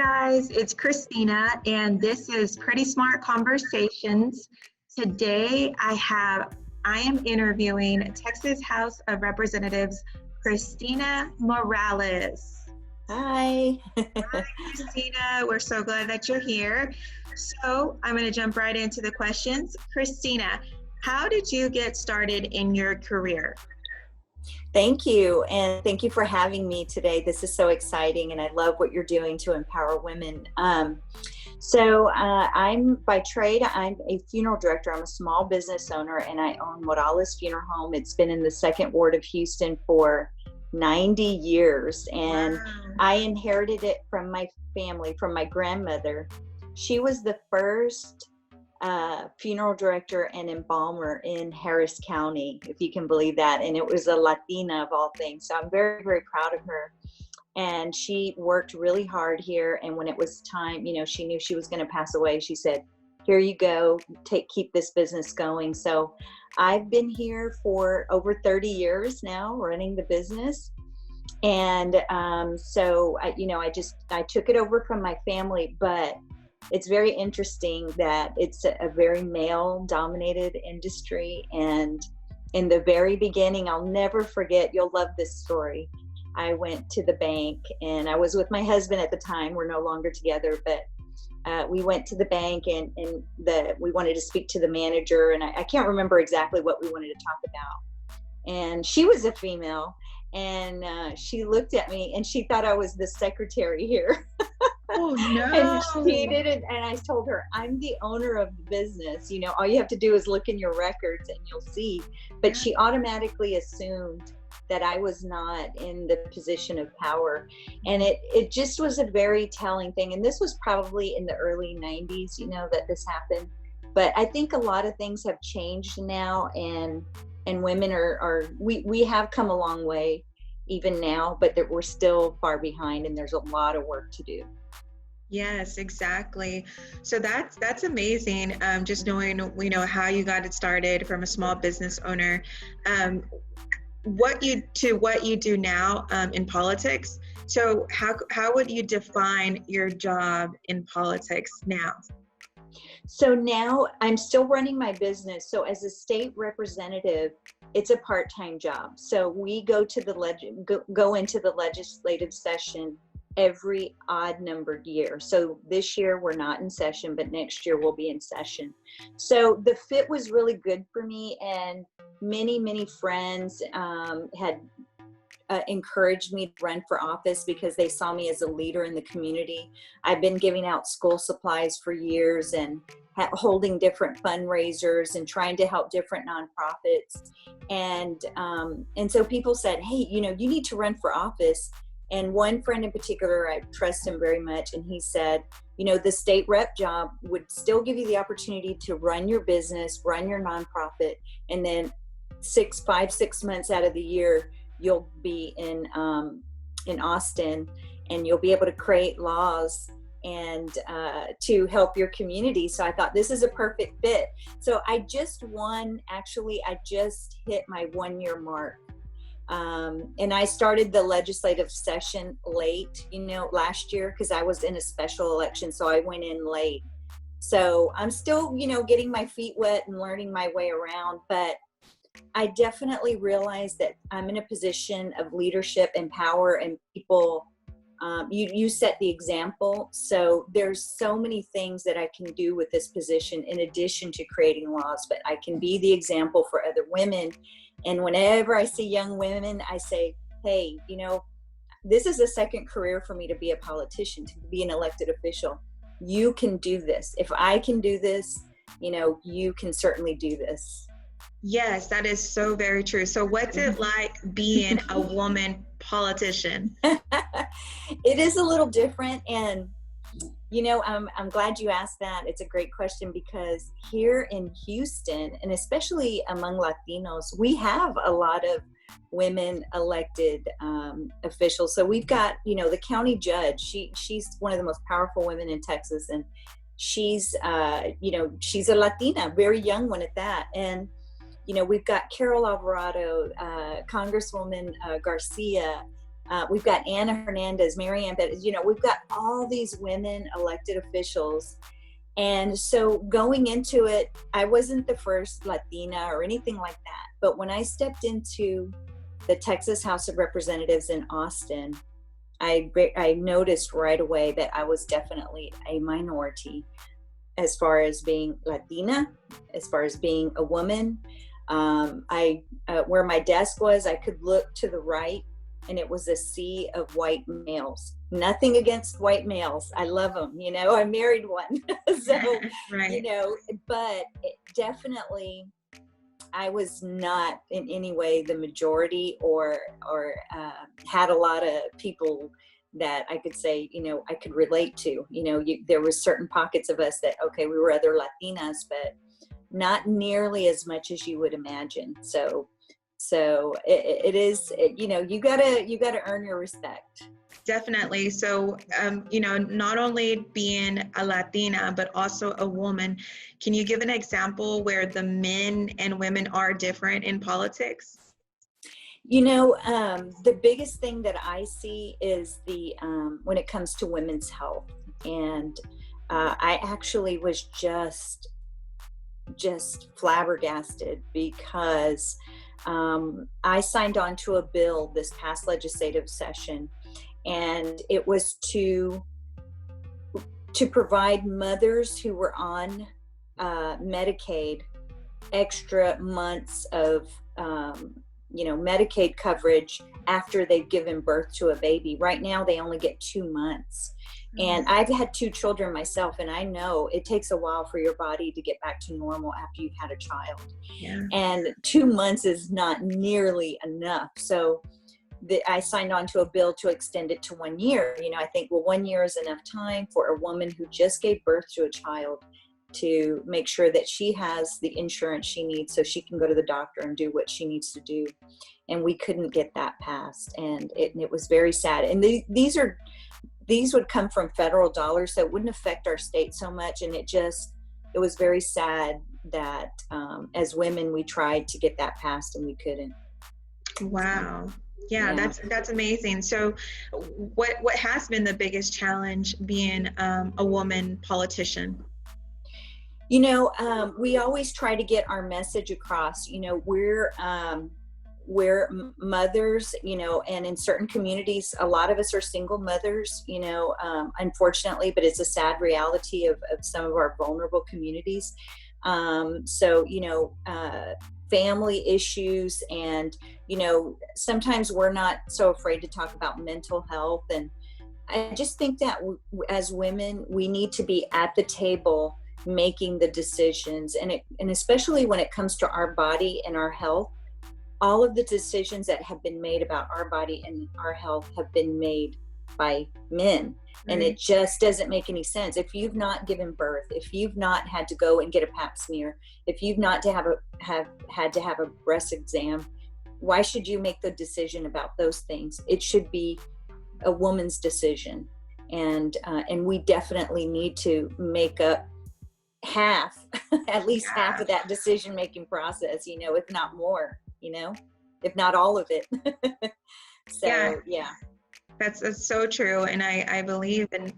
guys, it's Christina, and this is Pretty Smart Conversations. Today I am interviewing Texas House of Representatives Christina Morales. Hi. Hi, Christina. We're so glad that you're here. So I'm going to jump right into the questions. Christina, how did you get started in your career? Thank you. And thank you for having me today. This is so exciting. And I love what you're doing to empower women. I'm by trade, I'm a funeral director. I'm a small business owner and I own Morales Funeral Home. It's been in the Second Ward of Houston for 90 years. And Wow. I inherited it from my family, from my grandmother. She was the first funeral director and embalmer in Harris County, if you can believe that. And it was a Latina of all things. So I'm very, very proud of her. And she worked really hard here. And when it was time, she knew she was going to pass away. She said, here you go, keep this business going. So I've been here for over 30 years now running the business. And I took it over from my family, but it's very interesting that it's a very male-dominated industry. And in the very beginning, I'll never forget, you'll love this story. I went to the bank and I was with my husband at the time. We're no longer together, but we went to the bank and we wanted to speak to the manager. And I can't remember exactly what we wanted to talk about. And she was a female and she looked at me and she thought I was the secretary here. Oh, no. And she didn't. And I told her, I'm the owner of the business. All you have to do is look in your records and you'll see. But she automatically assumed that I was not in the position of power. And it just was a very telling thing. And this was probably in the early 90s, that this happened. But I think a lot of things have changed now, and women we have come a long way even now, but that we're still far behind and there's a lot of work to do. Yes, exactly. So that's amazing. Just knowing, how you got it started from a small business owner, what you do now in politics. So how would you define your job in politics now? So now I'm still running my business. So as a state representative, it's a part-time job. So we go to go into the legislative session every odd numbered year. So this year we're not in session, but next year we'll be in session. So the fit was really good for me, and many friends had encouraged me to run for office because they saw me as a leader in the community. I've been giving out school supplies for years and holding different fundraisers and trying to help different nonprofits. And so people said, hey, you need to run for office. And one friend in particular, I trust him very much. And he said, the state rep job would still give you the opportunity to run your business, run your nonprofit. And then 6 months out of the year, you'll be in Austin, and you'll be able to create laws and to help your community. So I thought this is a perfect fit. So I just hit my 1-year mark. And I started the legislative session late, last year, because I was in a special election. So I went in late. So I'm still, getting my feet wet and learning my way around. But I definitely realized that I'm in a position of leadership and power, and people, you set the example. So there's so many things that I can do with this position in addition to creating laws, but I can be the example for other women. And whenever I see young women, I say, hey, this is a second career for me to be a politician, to be an elected official. You can do this. If I can do this, you can certainly do this. Yes, that is so very true. So what's it like being a woman politician? It is a little different. And, I'm glad you asked that. It's a great question, because here in Houston, and especially among Latinos, we have a lot of women elected officials. So we've got, the county judge. She's one of the most powerful women in Texas. And she's a Latina, very young one at that. And we've got Carol Alvarado, Congresswoman Garcia, We've got Ana Hernandez, Marianne, but we've got all these women elected officials. And so going into it, I wasn't the first Latina or anything like that. But when I stepped into the Texas House of Representatives in Austin, I noticed right away that I was definitely a minority as far as being Latina, as far as being a woman. Where my desk was, I could look to the right, and it was a sea of white males. Nothing against white males. I love them. I married one. So, right. But definitely I was not in any way the majority or had a lot of people that I could say, I could relate to. There was certain pockets of us that, okay, we were other Latinas, but not nearly as much as you would imagine. So it is, you gotta earn your respect. Definitely. So, not only being a Latina, but also a woman, can you give an example where the men and women are different in politics? The biggest thing that I see is when it comes to women's health. And I actually was just flabbergasted because I signed on to a bill this past legislative session, and it was to provide mothers who were on Medicaid extra months of Medicaid coverage after they've given birth to a baby. Right now they only get 2 months. And I've had 2 children myself, and I know it takes a while for your body to get back to normal after you've had a child. Yeah. And 2 months is not nearly enough. So I signed on to a bill to extend it to 1 year. I think, 1 year is enough time for a woman who just gave birth to a child to make sure that she has the insurance she needs so she can go to the doctor and do what she needs to do. And we couldn't get that passed. And it was very sad. And these would come from federal dollars, so it wouldn't affect our state so much. And it was very sad that as women, we tried to get that passed and we couldn't. Wow. Yeah. That's amazing. So what has been the biggest challenge being a woman politician? We always try to get our message across. We're mothers, and in certain communities, a lot of us are single mothers, unfortunately, but it's a sad reality of some of our vulnerable communities. Family issues, and, sometimes we're not so afraid to talk about mental health. And I just think that as women, we need to be at the table making the decisions, and especially when it comes to our body and our health. All of the decisions that have been made about our body and our health have been made by men. And it just doesn't make any sense. If you've not given birth, if you've not had to go and get a pap smear, if you've not had to have a breast exam, why should you make the decision about those things? It should be a woman's decision. And we definitely need to make up at least half of that decision-making process, if not more. If not all of it. So, yeah. That's so true. And I believe in,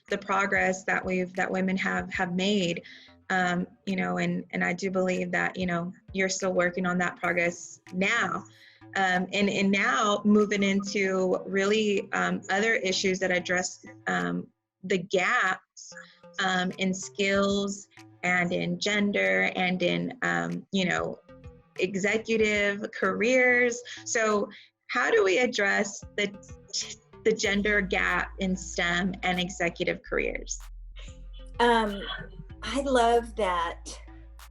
the progress that women have made, and I do believe that, you're still working on that progress now. And now moving into really other issues that address the gaps in skills and in gender and in, executive careers. So how do we address the gender gap in STEM and executive careers? I love that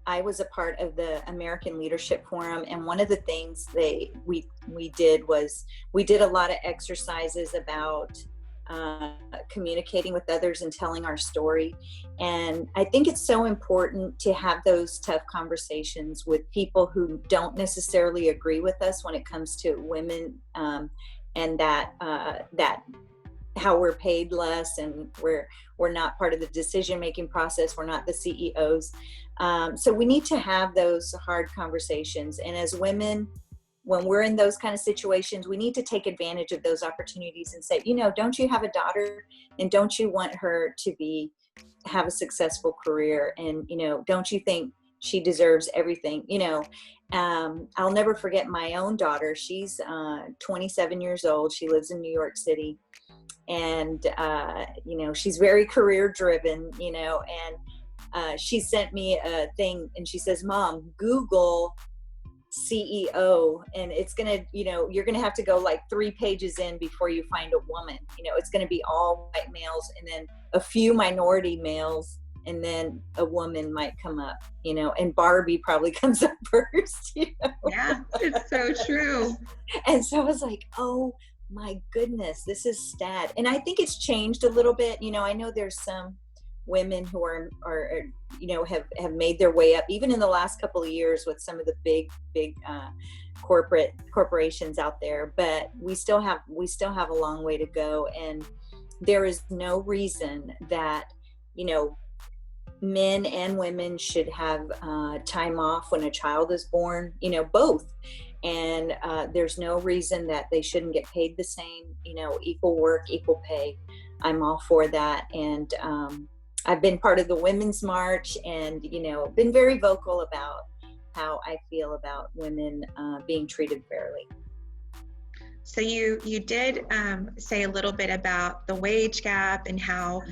I was a part of the American Leadership Forum, and one of the things we did was we did a lot of exercises about communicating with others and telling our story. And I think it's so important to have those tough conversations with people who don't necessarily agree with us when it comes to women, and that how we're paid less, and we're not part of the decision-making process. We're not the CEOs. So we need to have those hard conversations. And as women, when we're in those kind of situations, we need to take advantage of those opportunities and say, don't you have a daughter, and don't you want her to have a successful career? And, don't you think she deserves everything? I'll never forget my own daughter. She's 27 years old. She lives in New York City. And, she's very career driven, and she sent me a thing and she says, Mom, Google CEO, and it's going to, you're going to have to go like 3 pages in before you find a woman. It's going to be all white males and then a few minority males, and then a woman might come up, and Barbie probably comes up first. Yeah, it's so true. And so I was like, oh my goodness, this is sad. And I think it's changed a little bit. I know there's some women who are have made their way up even in the last couple of years with some of the big corporations out there, but we still have a long way to go. And there is no reason that men and women should have time off when a child is born, both. And there's no reason that they shouldn't get paid the same, equal work, equal pay. I'm all for that. And I've been part of the Women's March and, been very vocal about how I feel about women being treated fairly. So you did say a little bit about the wage gap and how,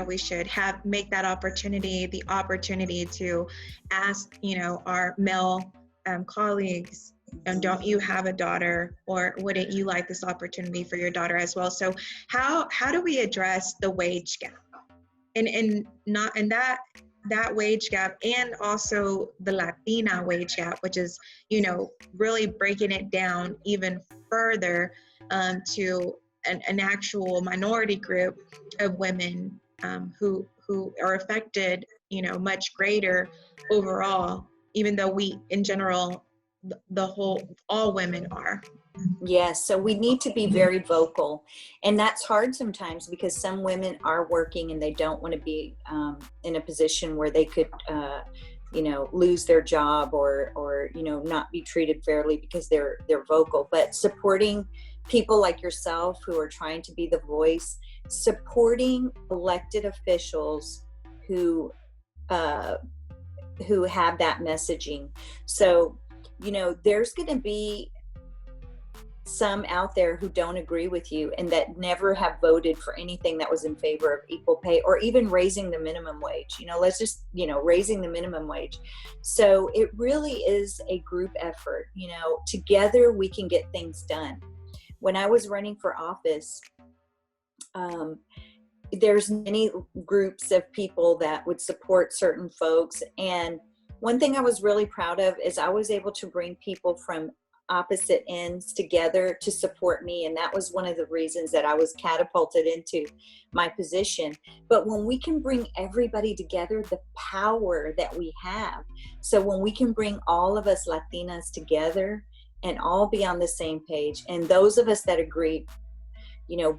we should make that opportunity, the opportunity to ask, our male colleagues, and don't you have a daughter, or wouldn't you like this opportunity for your daughter as well? So how do we address the wage gap and that wage gap, and also the Latina wage gap, which is, really breaking it down even further to an actual minority group of women who are affected, much greater overall, even though we, in general, all women are. Yes, so we need to be very vocal, and that's hard sometimes because some women are working and they don't want to be in a position where they could lose their job or not be treated fairly because they're vocal. But supporting people like yourself who are trying to be the voice, supporting elected officials who have that messaging. So there's going to be some out there who don't agree with you and that never have voted for anything that was in favor of equal pay or even raising the minimum wage. Let's just, raising the minimum wage. So it really is a group effort. Together we can get things done. When I was running for office, there's many groups of people that would support certain folks. And one thing I was really proud of is I was able to bring people from opposite ends together to support me. And that was one of the reasons that I was catapulted into my position. But when we can bring everybody together, the power that we have. So when we can bring all of us Latinas together and all be on the same page, and those of us that agree,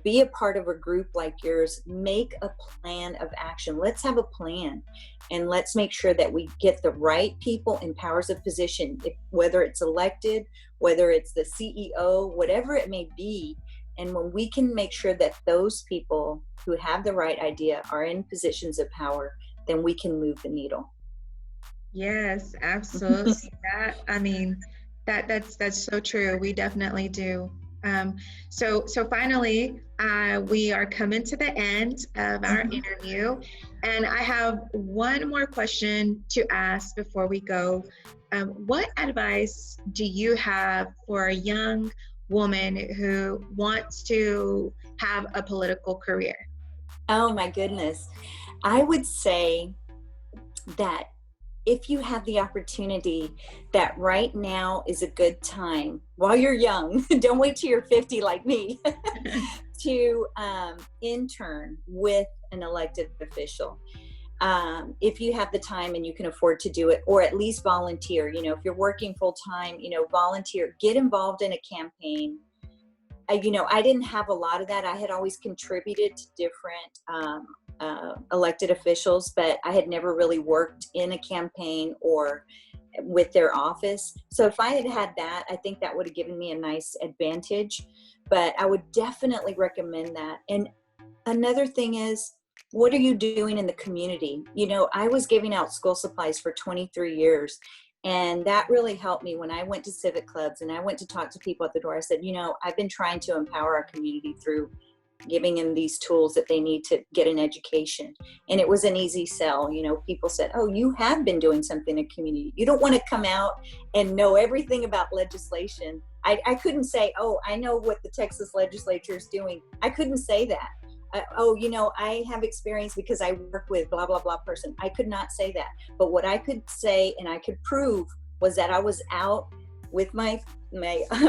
be a part of a group like yours, make a plan of action. Let's have a plan, and let's make sure that we get the right people in powers of position, whether it's elected, whether it's the CEO, whatever it may be. And when we can make sure that those people who have the right idea are in positions of power, then we can move the needle. Yes, absolutely. That's so true. We definitely do. So finally, we are coming to the end of our interview, and I have one more question to ask before we go. What advice do you have for a young woman who wants to have a political career? Oh my goodness. I would say that if you have the opportunity, that right now is a good time while you're young, don't wait till you're 50 like me, to intern with an elected official. If you have the time and you can afford to do it, or at least volunteer, if you're working full time, volunteer, get involved in a campaign. I didn't have a lot of that. I had always contributed to different elected officials, but I had never really worked in a campaign or with their office. So if I had had that, I think that would have given me a nice advantage, but I would definitely recommend that. And another thing is, what are you doing in the community? You know, I was giving out school supplies for 23 years. And that really helped me when I went to civic clubs and I went to talk to people at the door. I said, you know, I've been trying to empower our community through giving them these tools that they need to get an education. And it was an easy sell. You know, people said, oh, you have been doing something in the community. You don't want to come out and know everything about legislation. I couldn't say, oh, I know what the Texas legislature is doing. I couldn't say that. Oh, you know, I have experience because I work with blah, blah, blah person. I could not say that. But what I could say and I could prove was that I was out with my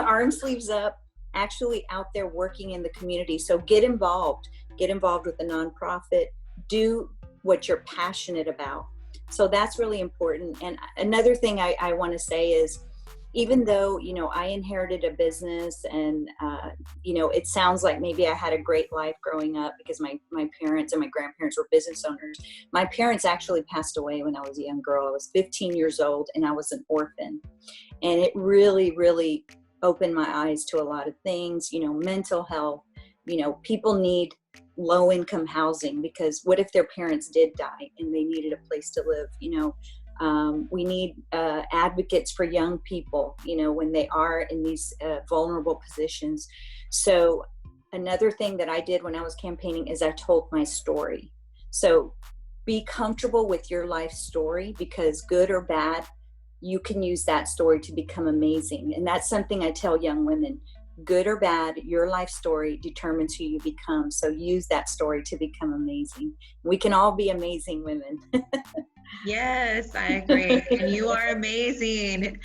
arm sleeves up, actually out there working in the community. So get involved with a nonprofit, do what you're passionate about. So that's really important. And another thing I want to say is, even though, you know, I inherited a business and, you know, it sounds like maybe I had a great life growing up because my parents and my grandparents were business owners. My parents actually passed away when I was a young girl. I was 15 years old and I was an orphan. And it really, really opened my eyes to a lot of things, you know, mental health. You know, people need low income housing because what if their parents did die and they needed a place to live? You know, we need advocates for young people, you know, when they are in these vulnerable positions. So another thing that I did when I was campaigning is I told my story. So be comfortable with your life story because good or bad, you can use that story to become amazing. And that's something I tell young women. Good or bad, your life story determines who you become. So use that story to become amazing. We can all be amazing women. Yes, I agree. And you are amazing.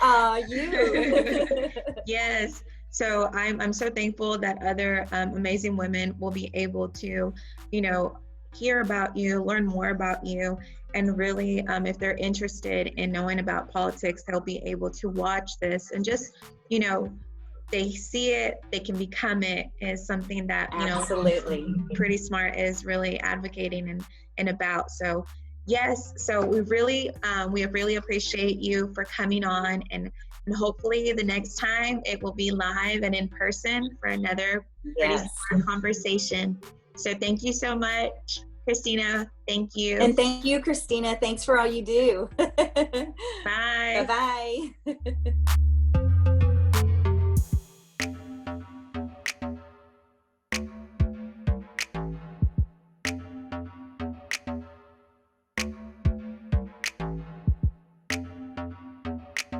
You. Yes. So I'm so thankful that other amazing women will be able to, you know, hear about you, learn more about you, and really, if they're interested in knowing about politics, they'll be able to watch this and just, you know, they see it, they can become it is something that, you know, absolutely, Pretty Smart is really advocating and about. So yes, so we really appreciate you for coming on, and hopefully the next time it will be live and in person for another Pretty Smart conversation. So thank you so much, Christina. Thank you. And thank you, Christina. Thanks for all you do. Bye. Bye-bye.